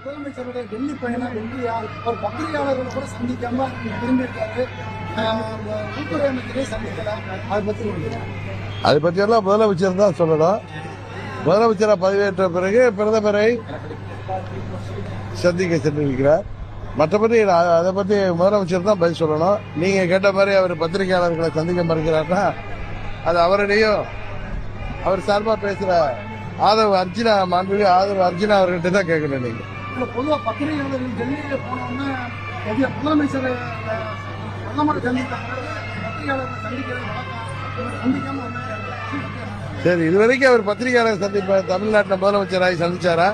முதலமைச்சருடைய டெல்லி பயணம் வெற்றியா ஒரு பத்திரிகையாளர்கள் கூட சந்திக்காம திரும்பியிருக்காரு. உள்துறை அமைச்சரே சந்திக்கல. அதை பற்றியெல்லாம் முதலமைச்சர் தான் சொல்லணும். முதலமைச்சரை பதவியேற்ற பிறகு பிரதமரை சந்திக்க சென்றிருக்கிறார். மற்றபடி அதை பற்றி முதலமைச்சர் தான் பதில் சொல்லணும். நீங்க கேட்ட மாதிரி அவர் பத்திரிகையாளர்களை சந்திக்க மறுக்கிறார்னா அது அவருடையும் அவர் சார்பா பேசுற ஆதரவு அர்ஜுனா மாண்புமிகு ஆதரவு அர்ஜுனா அவர்கிட்ட தான் கேட்கணும். நீங்க பொதுவாக பத்திரிகையாளர்கள் டெல்லியில போனோம்னா முதலமைச்சர் பிரதமரை சந்தித்தாங்க, பத்திரிகையாளர்கள் சந்திக்காம சரி, இதுவரைக்கும் அவர் பத்திரிகையாளர் சந்திப்ப தமிழ்நாட்டில் முதலமைச்சராக சந்திச்சாரா?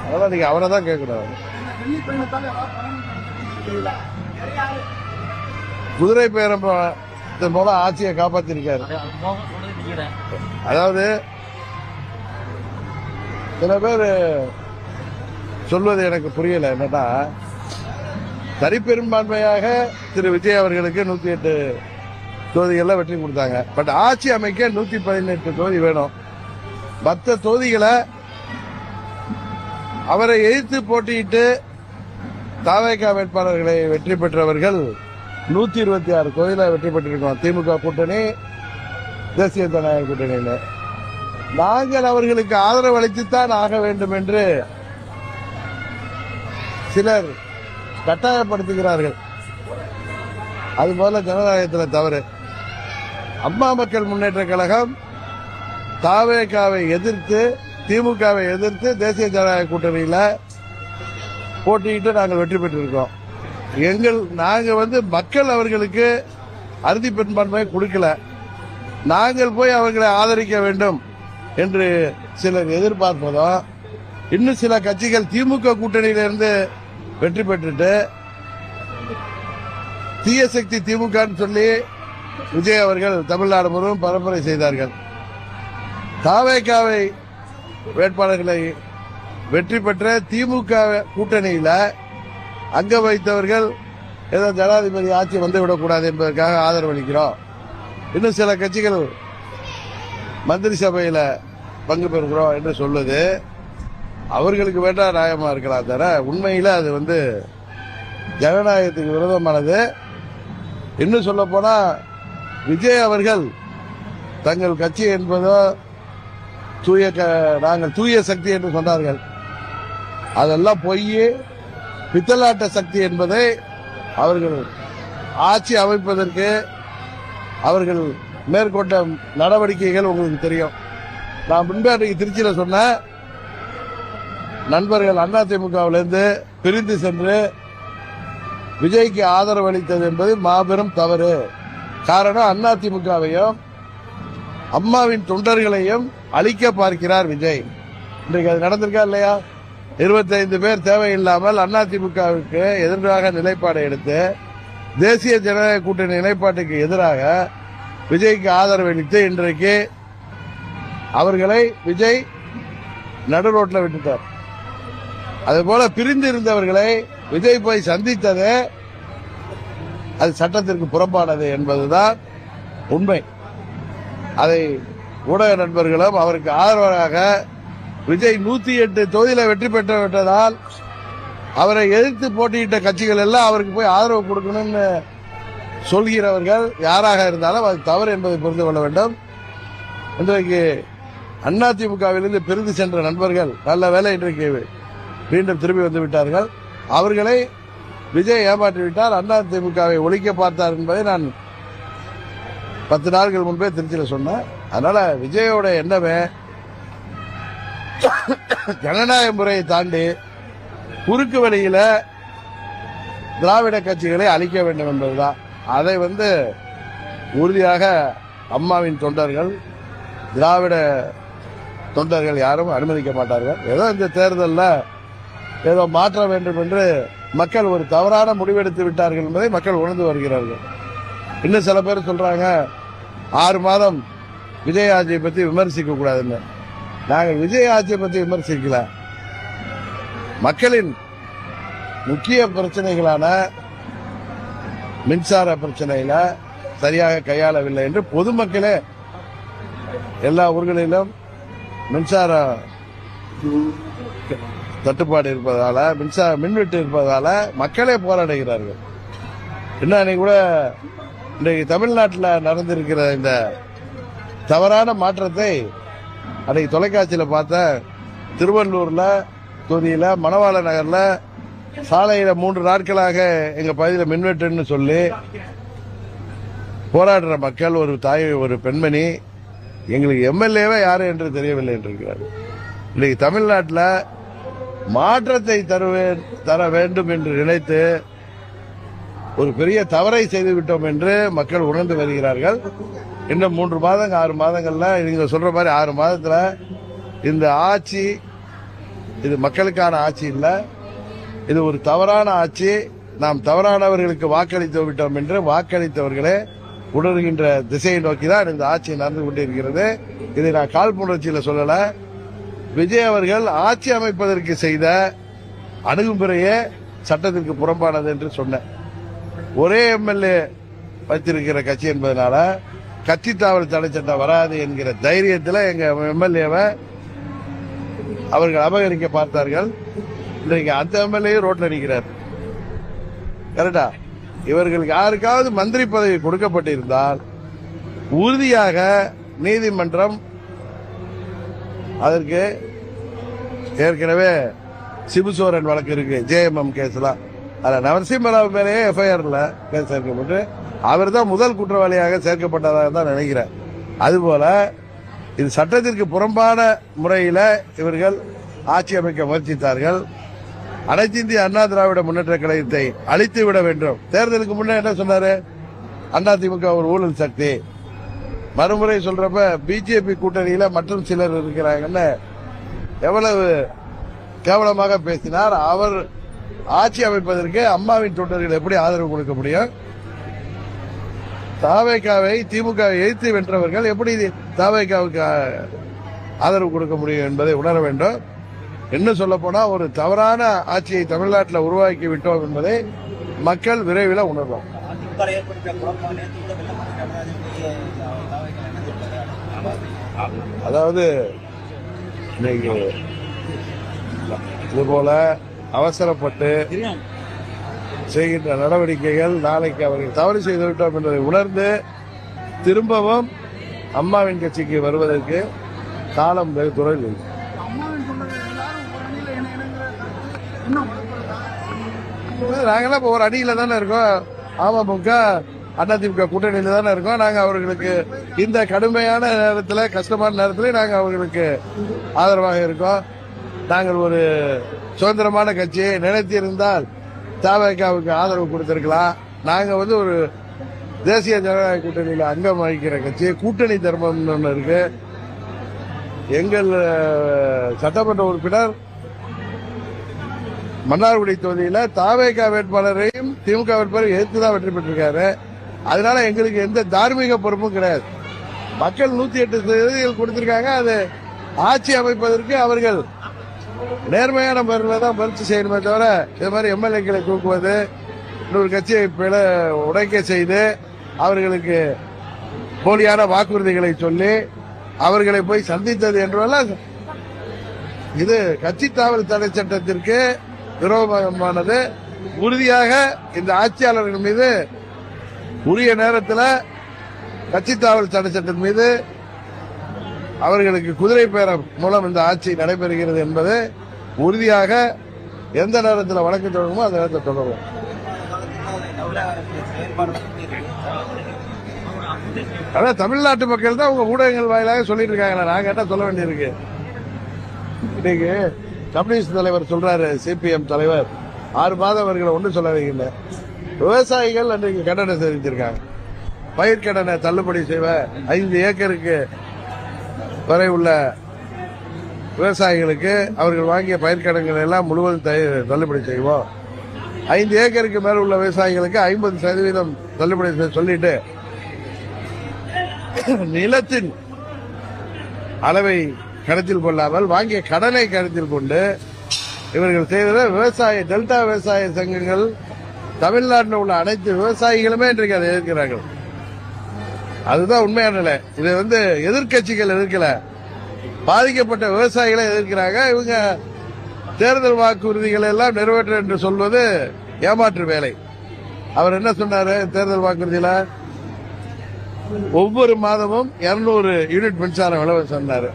அதெல்லாம் நீங்க அவரை தான் கேட்கணும். குதிரை பேரம் மூலம் ஆட்சியை காப்பாத்திருக்காரு. அதாவது சில பேர் சொல்வது எனக்கு புரியல. என்னன்னா, தனிப்பெரும்பான்மையாக திரு விஜய் அவர்களுக்கு 108 தொகுதிகளில் வெற்றி கொடுத்தாங்க. பட் ஆட்சி அமைக்க 118 தொகுதி வேணும். மற்ற தொகுதிகளை அவரை எதிர்த்து போட்டியிட்டு தாவேகா வேட்பாளர்களை வெற்றி பெற்றவர்கள் 126 தொகுதியில் வெற்றி பெற்றிருக்கோம். திமுக கூட்டணி, தேசிய ஜனநாயக கூட்டணியில் நாங்கள் அவர்களுக்கு ஆதரவு அளித்துத்தான் ஆக வேண்டும் என்று சிலர் கட்டாயப்படுத்துகிறார்கள். அதுபோல ஜனநாயகத்தில் தவறு. அம்மா மக்கள் முன்னேற்ற கழகம் தாவேகாவை எதிர்த்து, திமுகவை எதிர்த்து தேசிய ஜனநாயக கூட்டணியில போட்டியிட்டு நாங்கள் வெற்றி பெற்றிருக்கோம். நாங்க மக்கள் அவர்களுக்கு அறுதி பெரும்பான்மை கொடுக்கல. நாங்கள் போய் அவர்களை ஆதரிக்க வேண்டும் என்று சிலர் எதிர்பார்ப்பதும், இன்னும் சில கட்சிகள் திமுக கூட்டணியிலிருந்து வெற்றி பெற்றுட்டு தீய சக்தி திமுக சொல்லி விஜய் அவர்கள் தமிழ்நாடு முழுவதும் பரப்புரை செய்தார்கள். தாவேகாவை வேட்பாளர்களை வெற்றி பெற்ற திமுக கூட்டணியில அங்க வைத்தவர்கள் ஏதோ ஜனாதிபதி ஆட்சி வந்துவிடக்கூடாது என்பதற்காக ஆதரவு அளிக்கிறோம். இன்னும் சில கட்சிகள் மந்திரி சபையில பங்கு பெறுகிறோம் என்று சொல்லுது. அவர்களுக்கு வேண்டா நியாயமா இருக்கலாம் தவிர உண்மையில அது ஜனநாயகத்துக்கு விரோதமானது. இன்னும் சொல்ல போனா விஜய் அவர்கள் தங்கள் கட்சி என்பதோ நாங்கள் தூய சக்தி என்று சொன்னார்கள். அதெல்லாம் பொய், பித்தலாட்ட சக்தி என்பதை அவர்கள் ஆட்சி அமைப்பதற்கு அவர்கள் மேற்கொண்ட நடவடிக்கைகள் உங்களுக்கு தெரியும். நான் முன்பே அன்றைக்கு திருச்சியில சொன்ன நண்பர்கள் அதிமுகவிலிருந்து பிரிந்து சென்று விஜய்க்கு ஆதரவு அளித்தது என்பது மாபெரும் தவறு. காரணம், அதிமுகவையும் அம்மாவின் தொண்டர்களையும் அழிக்க பார்க்கிறார் விஜய். இன்றைக்கு அது நடந்திருக்கா இல்லையா? 25 பேர் தேவையில்லாமல் அதிமுகவுக்கு எதிராக நிலைப்பாடை எடுத்து தேசிய ஜனநாயக கூட்டணி நிலைப்பாட்டுக்கு எதிராக விஜய்க்கு ஆதரவு அளித்து இன்றைக்கு அவர்களை விஜய் நடு ரோட்டில் விட்டுட்டார். அதுபோல பிரிந்து இருந்தவர்களை விஜய் போய் சந்தித்தது அது சட்டத்திற்கு புறம்பானது என்பதுதான் உண்மை. அதை ஊடக நண்பர்களும் அவருக்கு ஆதரவாக விஜய் 108 தொகுதியில வெற்றி பெற்று விட்டதால் அவரை எதிர்த்து போட்டியிட்ட கட்சிகள் எல்லாம் அவருக்கு போய் ஆதரவு கொடுக்கணும்னு சொல்கிறவர்கள் யாராக இருந்தாலும் அது தவறு என்பதை புரிந்து கொள்ள வேண்டும். இன்றைக்கு அதிமுகவிலிருந்து பிரிந்து சென்ற நண்பர்கள் நல்ல வேலை இன்றைக்கு மீண்டும் திரும்பி வந்து விட்டார்கள். அவர்களை விஜய் ஏமாற்றிவிட்டார், அதிமுகவை ஒழிக்க பார்த்தார் என்பதை நான் 10 நாட்கள் முன்பே திருச்சியில் சொன்னேன். அதனால விஜயோட எண்ணமே ஜனநாயக முறையை தாண்டி குறுக்கு வழியில திராவிட கட்சிகளை அழிக்க வேண்டும் என்பதுதான். அதை உறுதியாக அம்மாவின் தொண்டர்கள், திராவிட தொண்டர்கள் யாரும் அனுமதிக்க மாட்டார்கள். ஏதோ இந்த தேர்தலில் ஏதோ மாற்ற வேண்டும் என்று மக்கள் ஒரு தவறான முடிவெடுத்து விட்டார்கள் என்பதை மக்கள் உணர்ந்து வருகிறார்கள். இன்னும் சில பேர் சொல்றாங்க 6 மாதம் விஜய் ஆட்சியை பற்றி விமர்சிக்க கூடாதுன்னு. நாங்கள் விஜய் ஆட்சியை பற்றி விமர்சிக்கல, மக்களின் முக்கிய பிரச்சனைகளான மின்சார பிரச்சனையில சரியாக கையாளவில்லை என்று பொதுமக்களே எல்லா ஊர்களிலும் மின்சார தட்டுப்பாடு இருப்பதால, மின்வெட்டு இருப்பதால மக்களே போராடுகிறார்கள். இன்னைக்கு கூட இன்றைக்கு தமிழ்நாட்டில் நடந்திருக்கிற இந்த தவறான மாற்றத்தை அன்னைக்கு தொலைக்காட்சியில் பார்த்த திருவள்ளூர்ல தொகுதியில மணவாள நகர்ல சாலையில 3 நாட்களாக எங்க பகுதியில் மின்வெட்டுன்னு சொல்லி போராடுற மக்கள், ஒரு தாய், ஒரு பெண்மணி, எங்களுக்கு எம்எல்ஏவே யாரு என்று தெரியவில்லை என்றிருக்கிறார். இன்னைக்கு தமிழ்நாட்டில் மாற்றத்தை தர வேண்டும் என்று நினைத்து ஒரு பெரிய தவறை செய்துவிட்டோம் என்று மக்கள் உணர்ந்து வருகிறார்கள். இன்னும் 3 மாதம் 6 மாதங்கள்ல நீங்க சொல்ற மாதிரி 6 மாதத்துல இந்த ஆட்சி இது மக்களுக்கான ஆட்சி இல்ல, இது ஒரு தவறான ஆட்சி. நாம் தவறானவர்களுக்கு வாக்களித்து விட்டோம் என்று வாக்களித்தவர்களே உணர்கின்ற திசையை நோக்கிதான் இந்த ஆட்சி நடந்து கொண்டிருக்கிறது. இதை நான் காழ்ப்புணர்ச்சியில சொல்லல. விஜய் அவர்கள் ஆட்சி அமைப்பதற்கு செய்த அணுகுமுறையே சட்டத்திற்கு புறம்பானது என்று சொன்னேன். ஒரே எம்எல்ஏ வைத்திருக்கிற கட்சி என்பதனால கட்சி தாவல் தடை சட்டம் வராது என்கிற தைரியத்தில் எங்க எம்எல்ஏவை அவர்கள் அபகரிக்க பார்த்தார்கள். இன்றைக்கு அந்த எம்எல்ஏ ரோட்ல நிற்கிறார். கரெக்டா? இவர்களுக்கு யாருக்காவது மந்திரி பதவி கொடுக்கப்பட்டிருந்தால் உறுதியாக நீதிமன்றம் அதற்கு ஏற்கனவே சிபுசோரன் வழக்கு இருக்கு, ஜேஎம்எம் கேஸ்லாம். அதில் நரசிம்மராவ் மேலேயே எஃப்ஐஆர்ல கேஸ் சேர்க்கப்பட்டு அவர் தான் முதல் குற்றவாளியாக சேர்க்கப்பட்டதாக தான் நினைக்கிறேன். அதுபோல இது சட்டத்திற்கு புறம்பான முறையில் இவர்கள் ஆட்சி அமைக்க முயற்சித்தார்கள். அனைத்து இந்திய அண்ணா திராவிட முன்னேற்ற கழகத்தை அழித்து விட வேண்டும். தேர்தலுக்கு முன்னே என்ன சொன்னாரு? அதிமுக ஒரு ஊழல் சக்தி. மறுமுறை சொல்றப்ப பிஜேபி கூட்டணியில மற்றும் சிலர் இருக்கிறாங்கன்னு எவ்வளவு கேவலமாக பேசினார். அவர் ஆட்சி அமைப்பதற்கு அம்மாவின் தொண்டர்கள் எப்படி ஆதரவு கொடுக்க முடியும்? தவேகாவை திமுக எதிர்த்து வென்றவர்கள் எப்படி தவேகாவுக்கு ஆதரவு கொடுக்க முடியும் என்பதை உணர வேண்டும். என்ன சொல்ல போனா ஒரு தவறான ஆட்சியை தமிழ்நாட்டில் உருவாக்கி விட்டோம் என்பதை மக்கள் விரைவில் உணர்வோம். அதாவது இன்னைக்கு இதுபோல அவசரப்பட்டு செய்கின்ற நடவடிக்கைகள் நாளைக்கு அவர்கள் தவறு செய்துவிட்டோம் என்பதை உணர்ந்து திரும்பவும் அம்மாவின் கட்சிக்கு வருவதற்கு காலம் வெகு தொலைவில் இல்லை. நாங்கெல்லாம் இப்போ ஒரு அணியில தானே இருக்கோம். அமமுக அதிமுக கூட்டணியில தானே இருக்கோம். நாங்க அவர்களுக்கு இந்த கடுமையான நேரத்தில், கஷ்டமான நேரத்தில் நாங்க அவர்களுக்கு ஆதரவாக இருக்கோம். நாங்கள் ஒரு சுதந்திரமான கட்சி. நினைத்திருந்தால் தவேகாவுக்கு ஆதரவு கொடுத்திருக்கலாம். நாங்க ஒரு தேசிய ஜனநாயக கூட்டணியில அங்கம் வகிக்கிற கட்சி. கூட்டணி தர்மம் ஒன்று இருக்கு. எங்கள் சட்டமன்ற உறுப்பினர் மன்னார்குடி தொகுதியில தவேகா வேட்பாளரையும் திமுக வேட்பாளரையும் எதிர்த்துதான் வெற்றி பெற்றிருக்காரு. அதனால எங்களுக்கு எந்த தார்மீக பொறுப்பும் கிடையாது. மக்கள் 108% கொடுத்திருக்காங்க. அது ஆட்சி அமைப்பதற்கு அவர்கள் நேர்மையான முறையில் தான் முயற்சி செய்யணுமே தவிர இது மாதிரி எம்எல்ஏக்களை தூக்குவது, இன்னொரு கட்சியை உடைக்க செய்து அவர்களுக்கு போலியான வாக்குறுதிகளை சொல்லி அவர்களை போய் சந்தித்தது என்றெல்லாம் இது கட்சி தாவல் தடை சட்டத்திற்கு விரோதமானது. உறுதியாக இந்த ஆட்சியாளர்கள் மீது உரிய நேரத்தில் கட்சி தாவல் தடை சட்டத்தின் மீது அவர்களுக்கு குதிரை பேரம் மூலம் இந்த ஆட்சி நடைபெறுகிறது என்பது உறுதியாக எந்த நேரத்தில் வழக்கு தொடருமோ அந்த நேரத்தில் தொடரும். அதான் தமிழ்நாட்டு மக்கள் தான் உங்க ஊடகங்கள் வாயிலாக சொல்லிட்டு இருக்காங்க. நாங்க என்ன சொல்ல வேண்டியிருக்கு? இன்னைக்கு கம்யூனிஸ்ட் தலைவர் சொல்றாரு, சிபிஎம் தலைவர் 6 மாதம் அவர்களை ஒன்றும் சொல்ல வைக்கல. விவசாயிகள் அன்றைக்கு கண்டனம் தெரிவித்திருக்காங்க. பயிர்க்கடனை தள்ளுபடி செய்வ, 5 ஏக்கருக்கு வரை உள்ள விவசாயிகளுக்கு அவர்கள் வாங்கிய பயிர்க்கடன்கள் எல்லாம் முழுவதும் தள்ளுபடி செய்வோம். 5 ஏக்கருக்கு மேல் உள்ள விவசாயிகளுக்கு 50% தள்ளுபடி சொல்லிட்டு நிலத்தின் அளவை கருத்தில் கொள்ளாமல் வாங்கிய கடனை கருத்தில் கொண்டு இவர்கள் செய்த விவசாய டெல்டா விவசாய சங்கங்கள் தமிழ்நாட்டில் உள்ள அனைத்து விவசாயிகளுமே இன்றைக்கு அதை எதிர்க்கிறார்கள். அதுதான் உண்மையான நிலை. இதை எதிர்கட்சிகள் எதிர்க்கல, பாதிக்கப்பட்ட விவசாயிகளை எதிர்க்கிறாங்க. இவங்க தேர்தல் வாக்குறுதிகளை எல்லாம் நிறைவேற்ற என்று சொல்வது ஏமாற்று வேலை. அவர் என்ன சொன்னாரு தேர்தல் வாக்குறுதியில? ஒவ்வொரு மாதமும் 200 யூனிட் மின்சாரம் இலவசம் சொன்னாரு.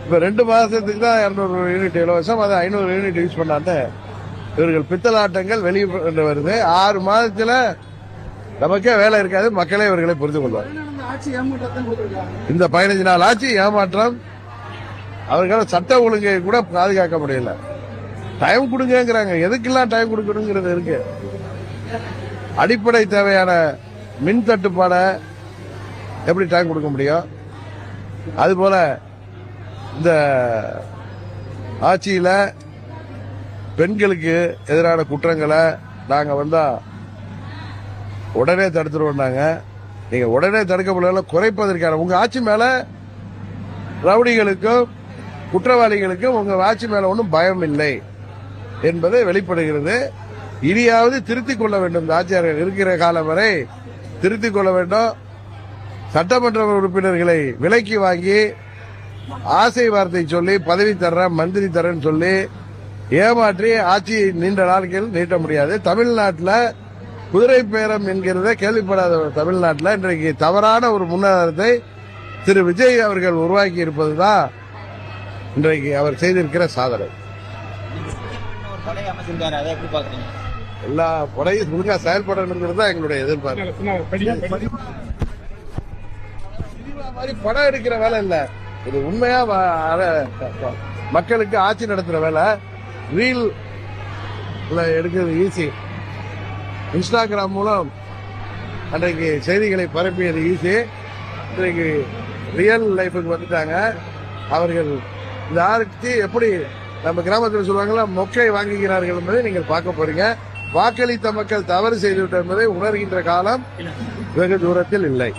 இப்ப 2 மாசத்துக்கு தான் 200 யூனிட் இலவசம், அதை 500 யூனிட் யூஸ் பண்ணாங்க. இவர்கள் பித்தலாட்டங்கள் வெளியே வருது. 6 மாதத்துல நமக்கே வேலை இருக்காது, மக்களே இவர்களை புரிந்து கொள்வார். ஆட்சி ஏமாற்றத்தான் கொடுத்திருக்காங்க. இந்த 15 நாள் ஆட்சி ஏமாற்றம். அவர்களால் சட்ட ஒழுங்கை கூட பாதுகாக்க முடியல. டைம் கொடுங்கிறாங்க. எதுக்கெல்லாம் டைம் கொடுக்கணுங்கிறது இருக்கு. அடிப்படை தேவையான மின் தட்டுப்பாட எப்படி டைம் கொடுக்க முடியும்? அதுபோல இந்த ஆட்சியில பெண்களுக்கு எதிரான குற்றங்களை நாங்க வந்தா உடனே தடுத்துருவோம். நீங்க உடனே தடுக்க முடியல, குறைப்பதற்கான உங்க ஆட்சி மேல ரவுடிகளுக்கும் குற்றவாளிகளுக்கும் உங்க ஆட்சி மேல ஒன்றும் பயம் இல்லை என்பதை வெளிப்படுகிறது. இனியாவது திருத்திக் கொள்ள வேண்டும். இந்த ஆட்சியாளர்கள் இருக்கிற காலம் வரை திருத்திக் கொள்ள வேண்டும். சட்டமன்ற உறுப்பினர்களை விலைக்கு வாங்கி ஆசை வார்த்தை சொல்லி பதவி தர்றேன் மந்திரி தரேன்னு சொல்லி ஏமாற்றி ஆட்சி நீண்ட நாட்கள் நீட்ட முடியாது. தமிழ்நாட்டில் குதிரை பேரம் என்கிறத கேள்விப்படாத தமிழ்நாட்டில் இன்றைக்கு தவறான ஒரு முன்னாதாரத்தை திரு விஜய் அவர்கள் உருவாக்கி இருப்பதுதான் இன்றைக்கு அவர் செய்திருக்கிற சாதனை. எல்லா படையும் ஒழுங்கா செயல்படணுங்கிறது தான் எங்களுடைய எதிர்பார்ப்பு. மாதிரி படம் எடுக்கிற வேலை இல்ல, இது உண்மையா மக்களுக்கு ஆட்சி நடத்துற வேலை. ரீல் எடுக்கிறது ஈஸி, இன்ஸ்டாகிராம் மூலம் அன்றைக்கு செய்திகளை பரப்பியது ஈஸி. இன்றைக்கு ரியல் லைஃபுக்கு வந்துட்டாங்க அவர்கள். இந்த ஆட்சி எப்படி நம்ம கிராமத்தில் சொல்லுவாங்களா, மொக்கை வாங்குகிறார்கள் என்பதை நீங்கள் பார்க்க போறீங்க. வாக்களித்த மக்கள் தவறு செய்துவிட்டது என்பதை உணர்கின்ற காலம் வெகு தூரத்தில் இல்லை.